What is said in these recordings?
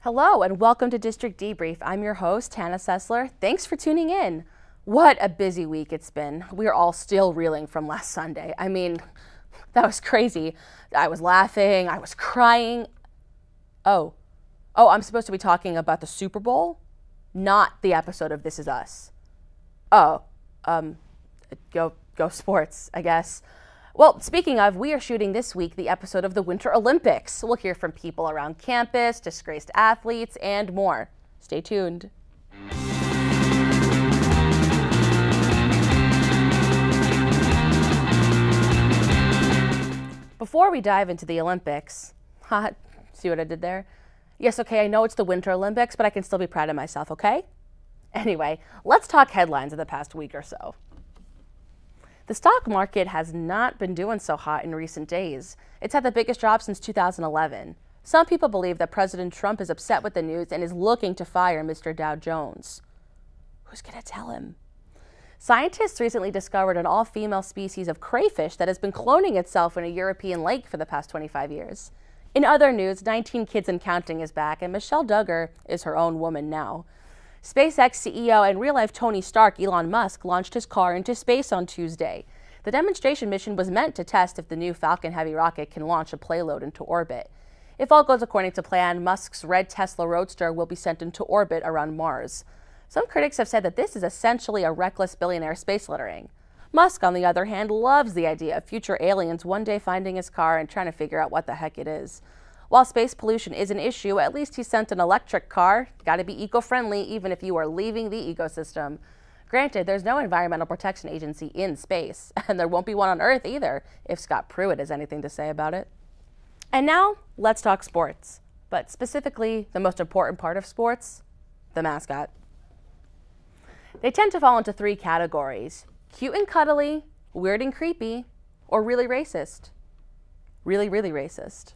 Hello and welcome to District Debrief. I'm your host, Hannah Sessler. Thanks for tuning in. What a busy week it's been. We're all still reeling from last Sunday. I mean, that was crazy. I was laughing, I was crying. Oh, I'm supposed to be talking about the Super Bowl, not the episode of This Is Us. Go sports, I guess. Well, speaking of, we are shooting this week the episode of the Winter Olympics. We'll hear from people around campus, disgraced athletes, and more. Stay tuned. Before we dive into the Olympics, see what I did there? Yes, okay, I know it's the Winter Olympics, but I can still be proud of myself, okay? Anyway, let's talk headlines of the past week or so. The stock market has not been doing so hot in recent days. It's had the biggest drop since 2011. Some people believe that President Trump is upset with the news and is looking to fire Mr. Dow Jones. Who's going to tell him? Scientists recently discovered an all-female species of crayfish that has been cloning itself in a European lake for the past 25 years. In other news, 19 Kids and Counting is back, and Michelle Duggar is her own woman now. SpaceX CEO and real-life Tony Stark, Elon Musk, launched his car into space on Tuesday. The demonstration mission was meant to test if the new Falcon Heavy rocket can launch a payload into orbit. If all goes according to plan, Musk's red Tesla Roadster will be sent into orbit around Mars. Some critics have said that this is essentially a reckless billionaire space littering. Musk, on the other hand, loves the idea of future aliens one day finding his car and trying to figure out what the heck it is. While space pollution is an issue, at least he sent an electric car. Gotta be eco-friendly even if you are leaving the ecosystem. Granted, there's no Environmental Protection Agency in space, and there won't be one on Earth either, if Scott Pruitt has anything to say about it. And now, let's talk sports. But specifically, the most important part of sports, the mascot. They tend to fall into three categories: cute and cuddly, weird and creepy, or really racist. Really, really racist.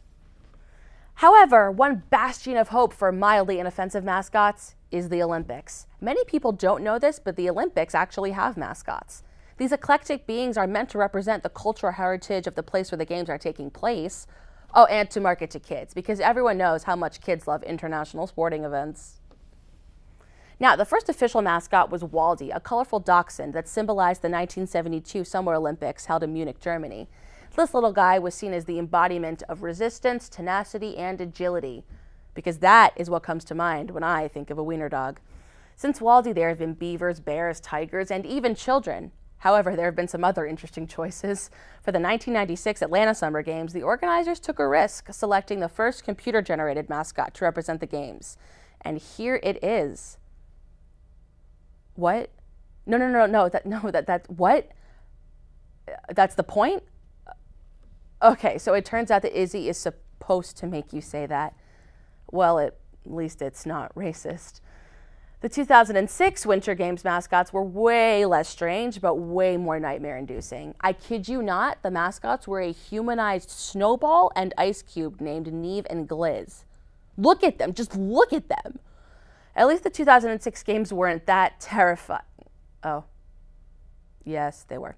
However, one bastion of hope for mildly inoffensive mascots is the Olympics. Many people don't know this, but the Olympics actually have mascots. These eclectic beings are meant to represent the cultural heritage of the place where the games are taking place. Oh, and to market to kids, because everyone knows how much kids love international sporting events. Now, the first official mascot was Waldy, a colorful dachshund that symbolized the 1972 Summer Olympics held in Munich, Germany. This little guy was seen as the embodiment of resistance, tenacity, and agility, because that is what comes to mind when I think of a wiener dog. Since Waldy, there have been beavers, bears, tigers, and even children. However, there have been some other interesting choices. For the 1996 Atlanta Summer Games, the organizers took a risk, selecting the first computer-generated mascot to represent the games. And here it is. What? No, what? That's the point? Okay, so it turns out that Izzy is supposed to make you say that. Well, at least it's not racist. The 2006 Winter Games mascots were way less strange, but way more nightmare-inducing. I kid you not, the mascots were a humanized snowball and ice cube named Neve and Gliz. Look at them, just look at them. At least the 2006 games weren't that terrifying. Oh, yes, they were.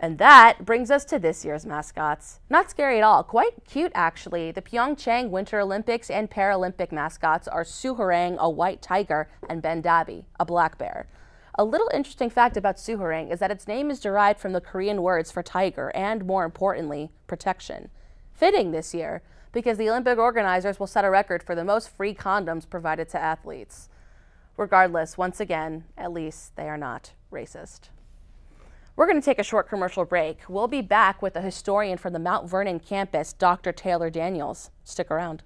And that brings us to this year's mascots. Not scary at all, quite cute actually. The Pyeongchang Winter Olympics and Paralympic mascots are Suharang, a white tiger, and Bendabi, a black bear. A little interesting fact about Suharang is that its name is derived from the Korean words for tiger and, more importantly, protection. Fitting this year, because the Olympic organizers will set a record for the most free condoms provided to athletes. Regardless, once again, at least they are not racist. We're going to take a short commercial break. We'll be back with a historian from the Mount Vernon campus, Dr. Taylor Daniels. Stick around.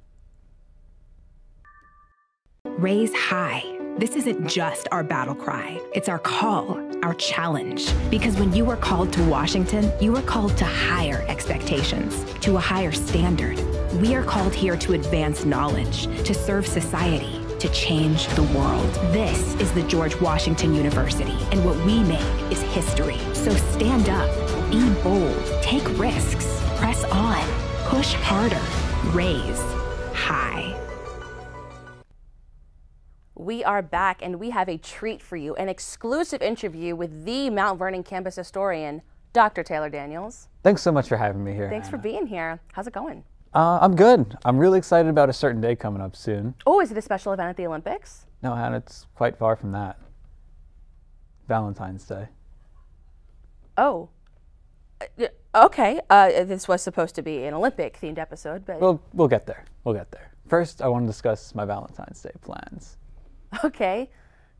Raise high. This isn't just our battle cry. It's our call, our challenge. Because when you are called to Washington, you are called to higher expectations, to a higher standard. We are called here to advance knowledge, to serve society, to change the world. This is the George Washington University, and what we make is history. So stand up, be bold, take risks, press on, push harder, raise high. We are back, and we have a treat for you, an exclusive interview with the Mount Vernon campus historian, Dr. Taylor Daniels. Thanks so much for having me here. Thanks for being here. How's it going? I'm good. I'm really excited about a certain day coming up soon. Oh, is it a special event at the Olympics? No, Hannah, it's quite far from that. Valentine's Day. Oh. Okay. This was supposed to be an Olympic-themed episode, but... Well, we'll get there. We'll get there. First, I want to discuss my Valentine's Day plans. Okay.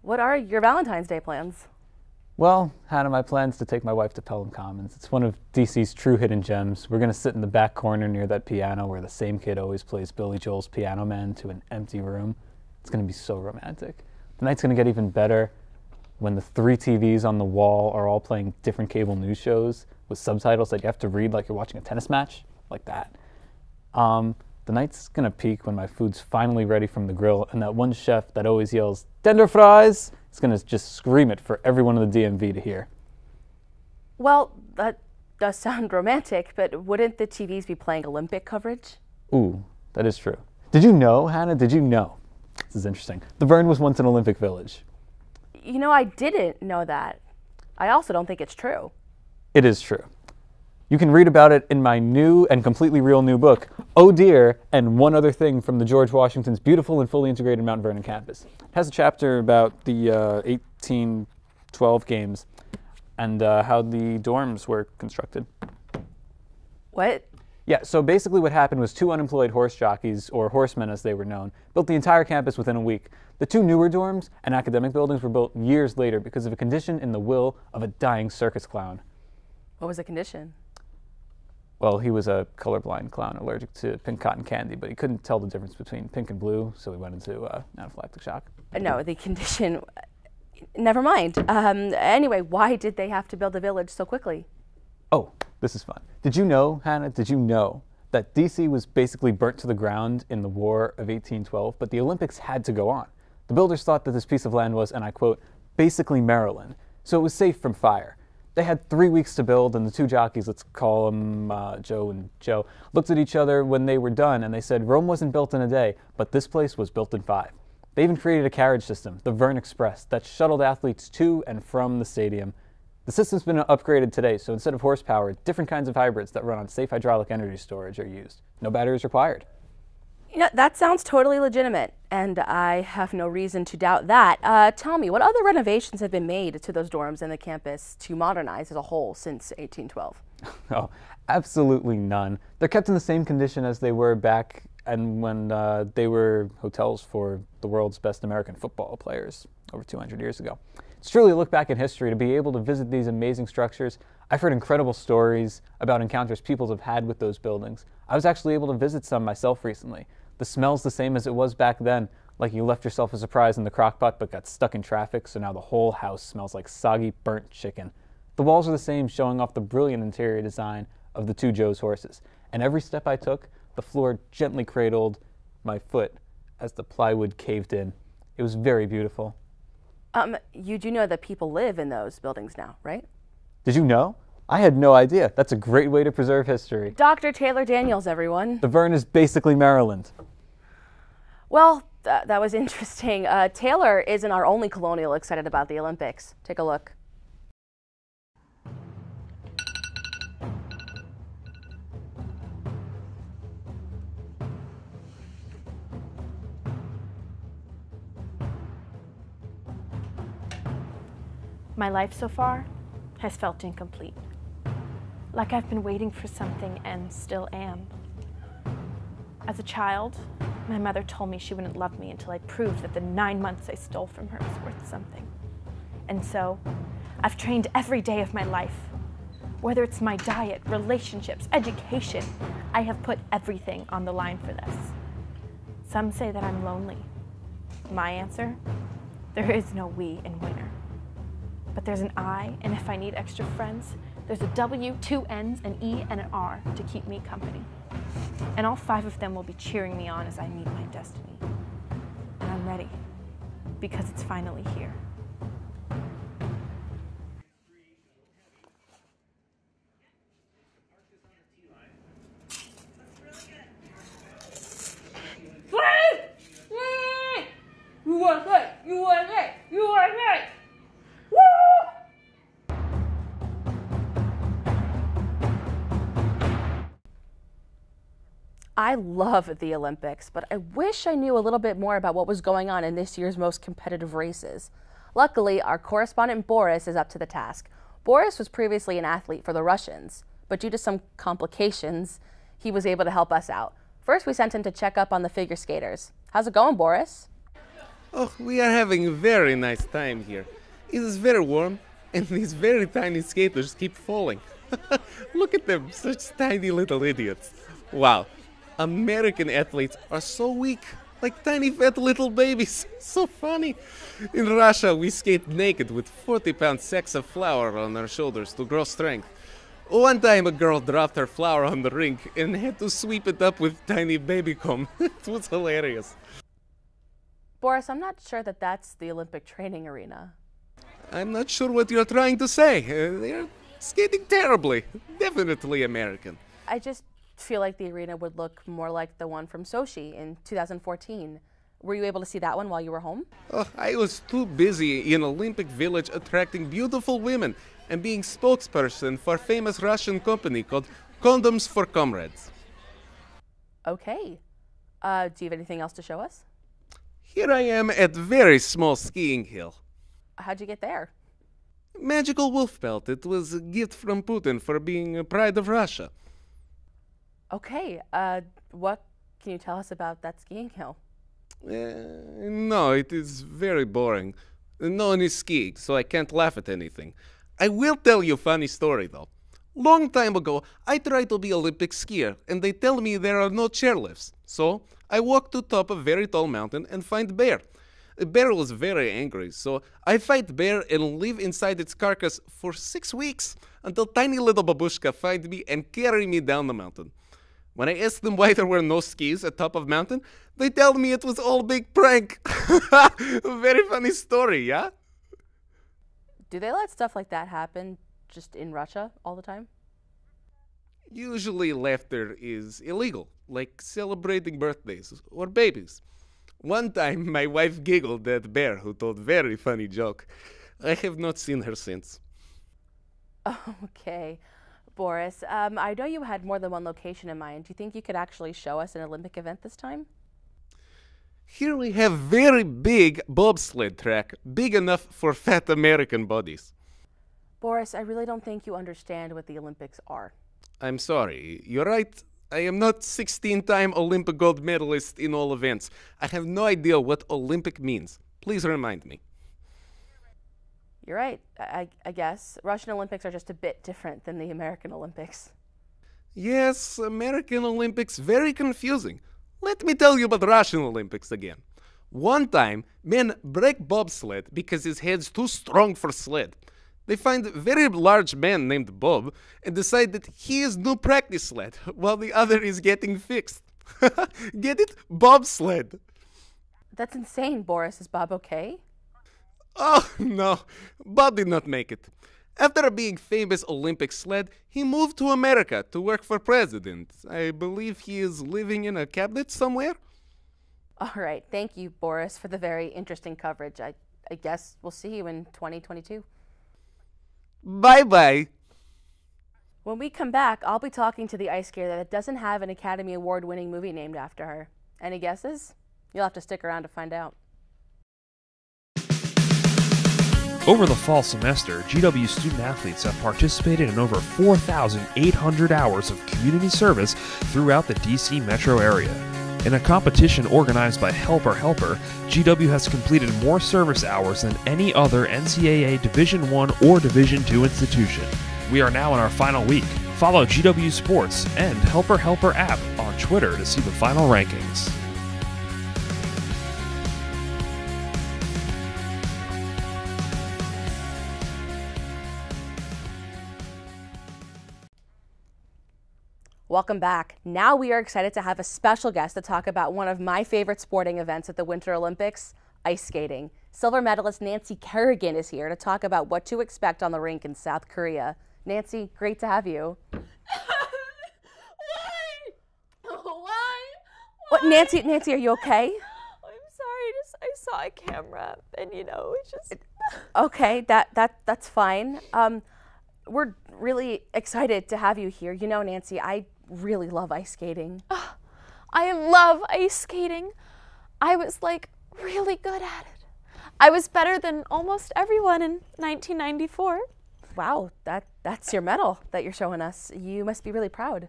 What are your Valentine's Day plans? Well, Hannah, my plan's to take my wife to Pelham Commons. It's one of DC's true hidden gems. We're going to sit in the back corner near that piano where the same kid always plays Billy Joel's Piano Man to an empty room. It's going to be so romantic. The night's going to get even better when the 3 TVs on the wall are all playing different cable news shows with subtitles that you have to read like you're watching a tennis match, like that. The night's going to peak when my food's finally ready from the grill and that one chef that always yells, "Tender fries!" is going to just scream it for everyone in the DMV to hear. Well, that does sound romantic, but wouldn't the TVs be playing Olympic coverage? Ooh, that is true. Did you know, Hannah, did you know? This is interesting. The Vern was once an Olympic village. You know, I didn't know that. I also don't think it's true. It is true. You can read about it in my new and completely real new book, Oh Dear, and One Other Thing from the George Washington's beautiful and fully integrated Mount Vernon campus. It has a chapter about the 1812 games and how the dorms were constructed. What? Yeah, so basically what happened was 2 unemployed horse jockeys, or horsemen as they were known, built the entire campus within a week. The 2 newer dorms and academic buildings were built years later because of a condition in the will of a dying circus clown. What was the condition? Well, he was a colorblind clown allergic to pink cotton candy, but he couldn't tell the difference between pink and blue, so he went into anaphylactic shock. No, the condition... Never mind. Anyway, why did they have to build a village so quickly? Oh, this is fun. Did you know, Hannah, did you know that DC was basically burnt to the ground in the War of 1812, but the Olympics had to go on? The builders thought that this piece of land was, and I quote, basically Maryland, so it was safe from fire. They had 3 weeks to build, and the 2 jockeys, let's call them Joe and Joe, looked at each other when they were done, and they said, Rome wasn't built in a day, but this place was built in 5. They even created a carriage system, the Vern Express, that shuttled athletes to and from the stadium. The system's been upgraded today, so instead of horsepower, different kinds of hybrids that run on safe hydraulic energy storage are used. No batteries required. You know, that sounds totally legitimate, and I have no reason to doubt that. Tell me, what other renovations have been made to those dorms and the campus to modernize as a whole since 1812? Oh, absolutely none. They're kept in the same condition as they were back and when they were hotels for the world's best American football players over 200 years ago. It's truly a look back in history to be able to visit these amazing structures. I've heard incredible stories about encounters people have had with those buildings. I was actually able to visit some myself recently. The smell's the same as it was back then, like you left yourself a surprise in the crock pot but got stuck in traffic, so now the whole house smells like soggy, burnt chicken. The walls are the same, showing off the brilliant interior design of the 2 Joe's horses. And every step I took, the floor gently cradled my foot as the plywood caved in. It was very beautiful. You do know that people live in those buildings now, right? Did you know? I had no idea. That's a great way to preserve history. Dr. Taylor Daniels, everyone. The Vern is basically Maryland. Well, that was interesting. Taylor isn't our only colonial excited about the Olympics. Take a look. My life so far has felt incomplete. Like I've been waiting for something and still am. As a child, my mother told me she wouldn't love me until I proved that the 9 months I stole from her was worth something. And so, I've trained every day of my life. Whether it's my diet, relationships, education, I have put everything on the line for this. Some say that I'm lonely. My answer? There is no we in winter. But there's an I, and if I need extra friends, there's a W, 2 N's, an E, and an R to keep me company. And all 5 of them will be cheering me on as I meet my destiny. And I'm ready, because it's finally here. USA! USA! USA! I I love the Olympics, but I wish I knew a little bit more about what was going on in this year's most competitive races. Luckily, our correspondent Boris is up to the task. Boris was previously an athlete for the Russians, but due to some complications, he was able to help us out. First, we sent him to check up on the figure skaters. How's it going, Boris? Oh, we are having a very nice time here. It is very warm, and these very tiny skaters keep falling. Look at them, such tiny little idiots. Wow, American athletes are so weak, like tiny fat little babies. So funny. In Russia, we skate naked with 40-pound sacks of flour on our shoulders to grow strength. One time a girl dropped her flour on the rink and had to sweep it up with tiny baby comb. It was hilarious. Boris, I'm not sure that that's the Olympic training arena. I'm not sure what you're trying to say. They're skating terribly. Definitely American. I just feel like the arena would look more like the one from Sochi in 2014. Were you able to see that one while you were home? Oh, I was too busy in Olympic Village attracting beautiful women and being spokesperson for a famous Russian company called Condoms for Comrades. Okay. Do you have anything else to show us? Here I am at very small skiing hill. How'd you get there? Magical wolf pelt. It was a gift from Putin for being a pride of Russia. Okay. What can you tell us about that skiing hill? No, it is very boring. No one is skiing, so I can't laugh at anything. I will tell you a funny story, though. Long time ago, I tried to be Olympic skier, and they tell me there are no chairlifts. So I walk to top a very tall mountain and find bear. The bear was very angry, so I fight bear and live inside its carcass for 6 weeks until tiny little babushka find me and carry me down the mountain. When I ask them why there were no skis at top of mountain, they tell me it was all a big prank. A very funny story, yeah? Do they let stuff like that happen just in Russia all the time? Usually laughter is illegal, like celebrating birthdays or babies. One time my wife giggled at bear who told very funny joke. I have not seen her since. Okay. Boris, I know you had more than one location in mind. Do you think you could actually show us an Olympic event this time? Here we have very big bobsled track, big enough for fat American bodies. Boris, I really don't think you understand what the Olympics are. I'm sorry, you're right. I am not 16-time Olympic gold medalist in all events. I have no idea what Olympic means. Please remind me. You're right, I guess. Russian Olympics are just a bit different than the American Olympics. Yes, American Olympics, very confusing. Let me tell you about Russian Olympics again. One time, men break bobsled because his head's too strong for sled. They find a very large man named Bob and decide that he is new practice sled while the other is getting fixed. Get it? Bobsled. That's insane, Boris. Is Bob okay? Oh, no. Bob did not make it. After being famous Olympic sled, he moved to America to work for president. I believe he is living in a cabinet somewhere. All right. Thank you, Boris, for the very interesting coverage. I guess we'll see you in 2022. Bye-bye. When we come back, I'll be talking to the ice skater that doesn't have an Academy Award-winning movie named after her. Any guesses? You'll have to stick around to find out. Over the fall semester, GW student-athletes have participated in over 4,800 hours of community service throughout the DC metro area. In a competition organized by Helper Helper, GW has completed more service hours than any other NCAA Division I or Division II institution. We are now in our final week. Follow GW Sports and Helper Helper app on Twitter to see the final rankings. Welcome back. Now we are excited to have a special guest to talk about one of my favorite sporting events at the Winter Olympics, ice skating. Silver medalist Nancy Kerrigan is here to talk about what to expect on the rink in South Korea. Nancy, great to have you. Why? What, Nancy, are you okay? I'm sorry. I saw a camera, and it's just. Okay, that's fine. We're really excited to have you here. Nancy, I really love ice skating. I love ice skating. I was like really good at it. I was better than almost everyone in 1994. Wow, that's your medal that you're showing us. You must be really proud.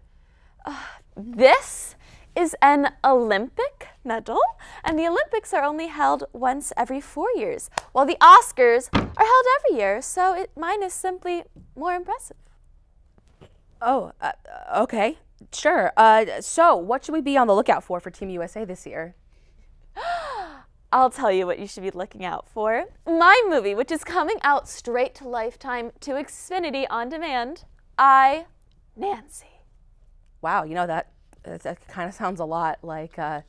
This is an Olympic medal, and the Olympics are only held once every 4 years, while the Oscars are held every year, so mine is simply more impressive. Oh, okay, sure. So what should we be on the lookout for Team USA this year? I'll tell you what you should be looking out for. My movie, which is coming out straight to Lifetime to Xfinity on demand, I, Nancy. Wow, you know, that kind of sounds a lot like I,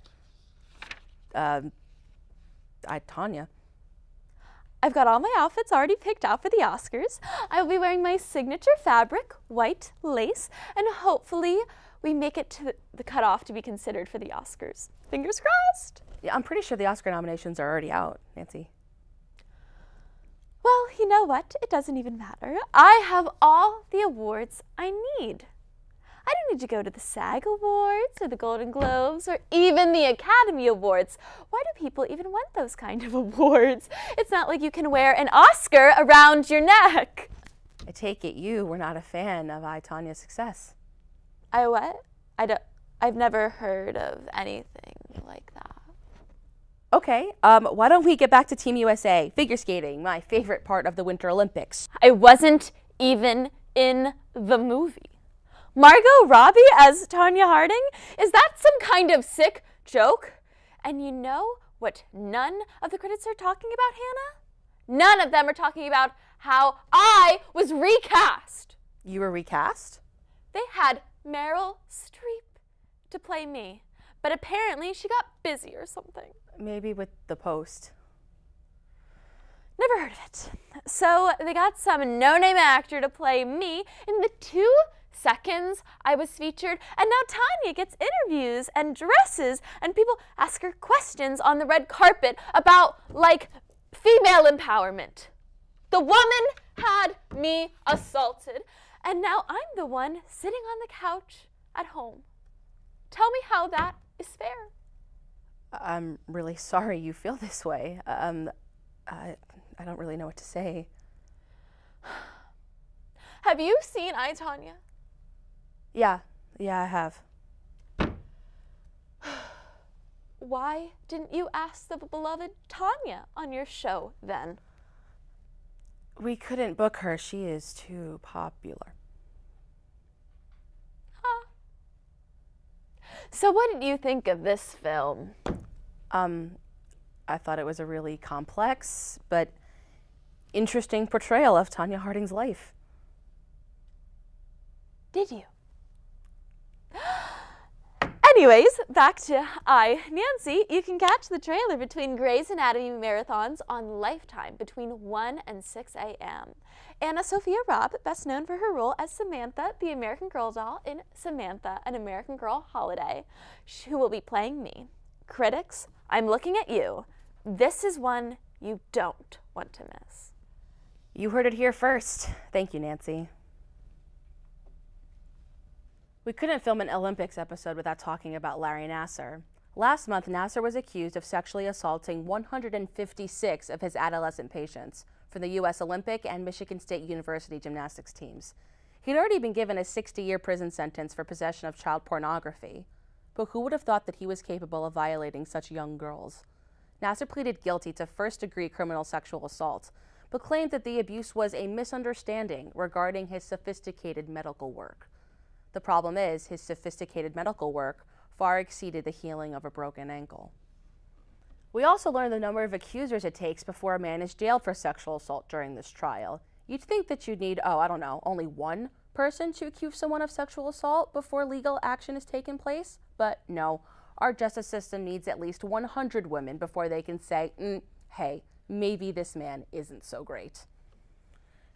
Tanya. I've got all my outfits already picked out for the Oscars. I will be wearing my signature fabric, white lace, and hopefully we make it to the cutoff to be considered for the Oscars. Fingers crossed. Yeah, I'm pretty sure the Oscar nominations are already out, Nancy. Well, you know what? It doesn't even matter. I have all the awards I need. I don't need to go to the SAG Awards or the Golden Globes or even the Academy Awards. Why do people even want those kind of awards? It's not like you can wear an Oscar around your neck. I take it you were not a fan of Tanya's success. I what? I've never heard of anything like that. Okay, why don't we get back to Team USA, figure skating, my favorite part of the Winter Olympics. I wasn't even in the movie. Margot Robbie as Tanya Harding? Is that some kind of sick joke? And you know what none of the critics are talking about, Hannah? None of them are talking about how I was recast. You were recast? They had Meryl Streep to play me, but apparently she got busy or something. Maybe with the Post. Never heard of it. So they got some no-name actor to play me in the 2 seconds I was featured, and now Tanya gets interviews and dresses, and people ask her questions on the red carpet about, like, female empowerment. The woman had me assaulted, and now I'm the one sitting on the couch at home. Tell me how that is fair. I'm really sorry you feel this way. I don't really know what to say. Have you seen I, Tanya? Yeah, I have. Why didn't you ask the beloved Tanya on your show then? We couldn't book her. She is too popular. Huh. So what did you think of this film? I thought it was a really complex but interesting portrayal of Tanya Harding's life. Did you? Anyways, back to I, Nancy. You can catch the trailer between Grey's Anatomy marathons on Lifetime between 1 and 6 a.m. Anna Sophia Robb, best known for her role as Samantha, the American Girl doll in Samantha, an American Girl Holiday, who will be playing me. Critics, I'm looking at you. This is one you don't want to miss. You heard it here first. Thank you, Nancy. We couldn't film an Olympics episode without talking about Larry Nassar. Last month, Nassar was accused of sexually assaulting 156 of his adolescent patients for the U.S. Olympic and Michigan State University gymnastics teams. He'd already been given a 60-year prison sentence for possession of child pornography. But who would have thought that he was capable of violating such young girls? Nassar pleaded guilty to first-degree criminal sexual assault, but claimed that the abuse was a misunderstanding regarding his sophisticated medical work. The problem is, his sophisticated medical work far exceeded the healing of a broken ankle. We also learned the number of accusers it takes before a man is jailed for sexual assault during this trial. You'd think that you'd need, only one person to accuse someone of sexual assault before legal action is taken place, but no. Our justice system needs at least 100 women before they can say, hey, maybe this man isn't so great.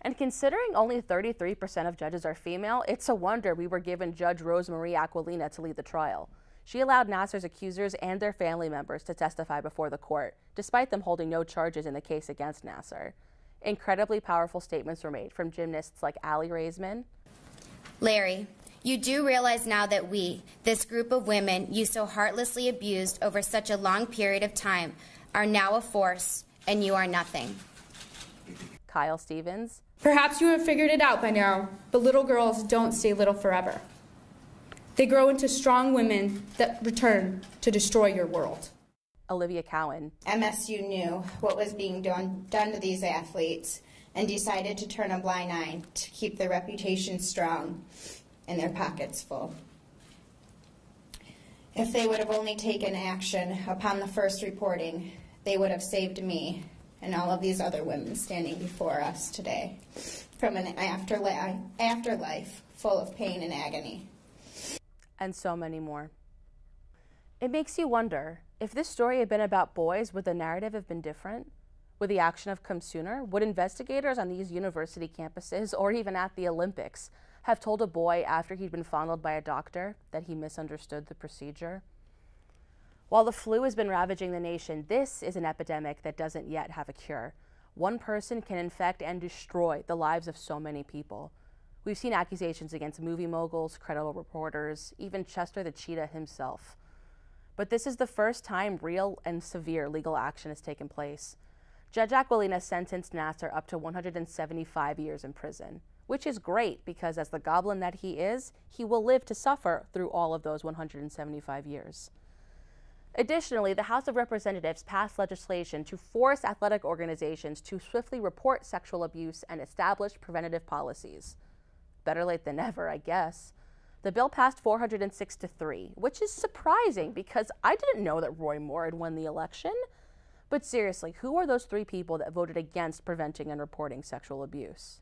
And considering only 33% of judges are female, it's a wonder we were given Judge Rosemarie Aquilina to lead the trial. She allowed Nassar's accusers and their family members to testify before the court, despite them holding no charges in the case against Nassar. Incredibly powerful statements were made from gymnasts like Aly Raisman. Larry, You do realize now that we, this group of women you so heartlessly abused over such a long period of time, are now a force, and you are nothing. Kyle Stevens. Perhaps you have figured it out by now, but little girls don't stay little forever. They grow into strong women that return to destroy your world. Olivia Cowan. MSU knew what was being done to these athletes and decided to turn a blind eye to keep their reputation strong and their pockets full. If they would have only taken action upon the first reporting, they would have saved me and all of these other women standing before us today from an afterlife full of pain and agony. And so many more. It makes you wonder, if this story had been about boys, would the narrative have been different? Would the action have come sooner? Would investigators on these university campuses, or even at the Olympics, have told a boy after he'd been fondled by a doctor that he misunderstood the procedure? While the flu has been ravaging the nation, this is an epidemic that doesn't yet have a cure. One person can infect and destroy the lives of so many people. We've seen accusations against movie moguls, credible reporters, even Chester the Cheetah himself. But this is the first time real and severe legal action has taken place. Judge Aquilina sentenced Nassar up to 175 years in prison, which is great because as the goblin that he is, he will live to suffer through all of those 175 years. Additionally, the House of Representatives passed legislation to force athletic organizations to swiftly report sexual abuse and establish preventative policies. Better late than never, I guess. The bill passed 406-3, which is surprising because I didn't know that Roy Moore had won the election. But seriously, who are those 3 people that voted against preventing and reporting sexual abuse?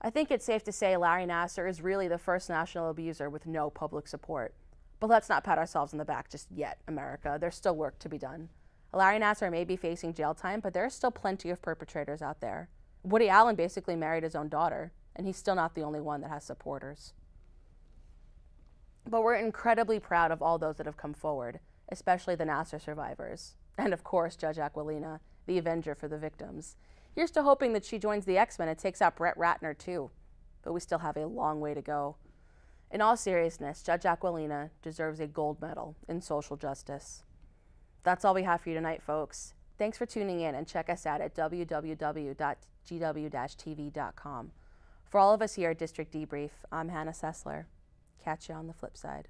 I think it's safe to say Larry Nassar is really the first national abuser with no public support. But let's not pat ourselves on the back just yet, America. There's still work to be done. Larry Nassar may be facing jail time, but there's still plenty of perpetrators out there. Woody Allen basically married his own daughter, and he's still not the only one that has supporters. But we're incredibly proud of all those that have come forward, especially the Nassar survivors. And of course, Judge Aquilina, the avenger for the victims. Here's to hoping that she joins the X-Men and takes out Brett Ratner too. But we still have a long way to go. In all seriousness, Judge Aquilina deserves a gold medal in social justice. That's all we have for you tonight, folks. Thanks for tuning in, and check us out at www.gw-tv.com. For all of us here at District Debrief, I'm Hannah Sessler. Catch you on the flip side.